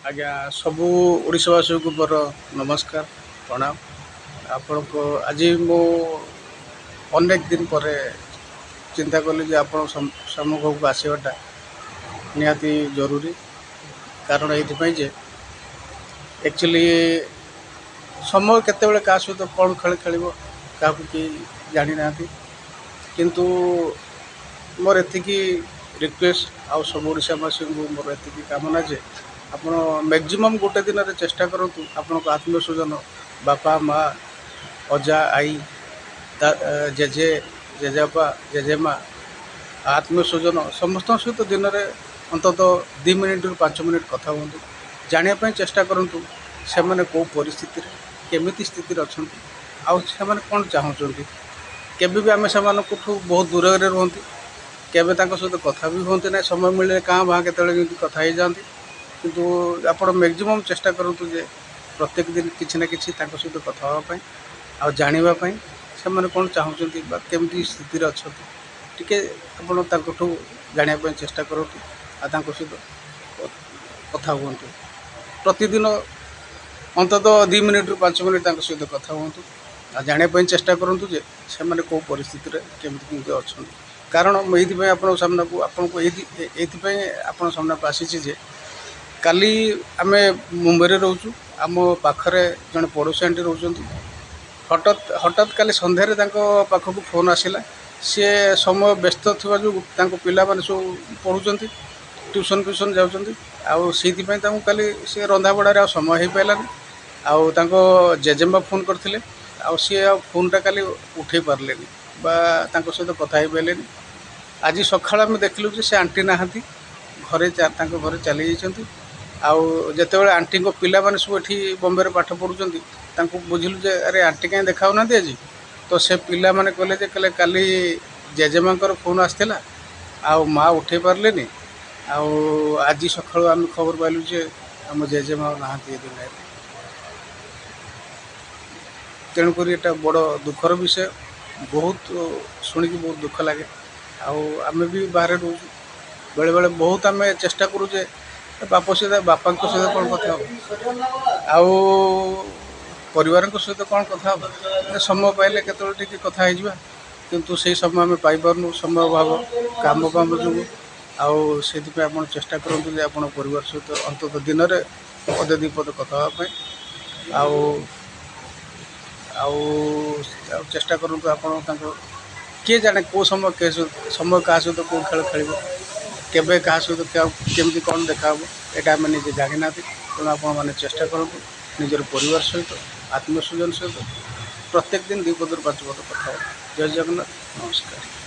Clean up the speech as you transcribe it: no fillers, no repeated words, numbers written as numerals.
आज्ञा सबू ओडिशावासी को मोर नमस्कार प्रणाम। आपण को आज मो अनेक दिन पर चिंता कली जे आप सम्मुख को आसवाटा निहाती जरूरी। कारण ये एक्चुअली समय केते क्या सहित कौन खेल खेल क्या कि जानी ना किंतु मोर एतिकी रिक्वेस्ट आउ सब ओडिशावासी को मोर एतिकी कामना जे आप मैक्सिमम गोटे दिन में चेष्टा करूँ आपण आत्मीय स्वजन बापा माँ अजा आई जेजे जेजेबा जेजेमा आत्मीय स्वजन समस्त सहित दिन में अंतत 2 मिनिट रु 5 मिनिट कथा हूँ जानापी चेष्टा करूँ से मैंने कौ परिस्थिति केमिति स्थिति अच्छा आउ से कौन चाहूँगी केबी भी आम से बहुत दूर रुहति केबे सहित कथा भी हमें ना समय मिले क्या भाँ के कथा ही जाती किंतु आप मैक्सिमम चेष्टा करूँ जे प्रत्येक दिन किसी ना किसी सहित कथा हाँपाई आ जानापी से मैंने कौन चाहूँगी केमती स्थिति अच्छा टी आपठू जानापी चेष्टा करूँ आ सहित कथा हूँ प्रतिदिन अंतत 2 मिनिट रु 5 मिनिट सहित कथा हूँ आ जानापी चेष्टा करूँ जे से मैंने कौ परिस्थिति केमती अच्छा कारण मुझे आप सामना को आपको ये आप सामना को आसी जे काली आमे मुंबई रे रोचु आम पाखरे जड़े पड़ोसी आंटी रोच हठात हठात काली संध्यारे पाखक फोन आसला सी समय व्यस्त थी जो पिला माने सब पढ़ुं ट्यूशन फ्यूशन जाऊँ काली सी रंधा बड़ारे समय हो पारानी आउ जेजेमा फोन करते सी फोनटा काली उठे पारे सहित कथा हो पारे आज सका आम देखलु से आंटी नहांती घरे घरे चली जाइए आउ जिते बड़े आंटी पिला माने सब ये बम्बे पाठ पढ़ुं बुझिलु जे अरे आंटी कहीं देखा ना आज तो से पिला माने कहले जे कहले काली जेजेमा फोन आसला आउ माँ उठे पारे आज सका आम खबर पाइलु जे आम जेजेमा ना दुनिया तेणुक ये बड़ दुखर विषय बहुत शुणिकी बहुत दुख लगे आम भी बाहर रोचु बेले बेले बहुत आम चेष्टा करूँ जे बाप सहित बापा सहित कौन कथा आउ परिवार सहित कौन कथा समय पाइले केत कथा हो किंतु से समय आम पाइपारनु समय अभाव काम काम जो से आप चेष्टा करूँ आप परिवार सहित अंतत दिन में पदे 2 पद कथा चेष्टा करूँ आप किए जाने कौ समय समय क्या सहित कौ खेल खेल केबे क्या सहित केमती कौन देखा यहाँ आम निजे जानी ना तेणु आप चेष्टा करूँ निजर परिवार सहित आत्मीय स्वजन सहित प्रत्येक दिन 2 पद 5 पद कथा जय जगन्नाथ नमस्कार।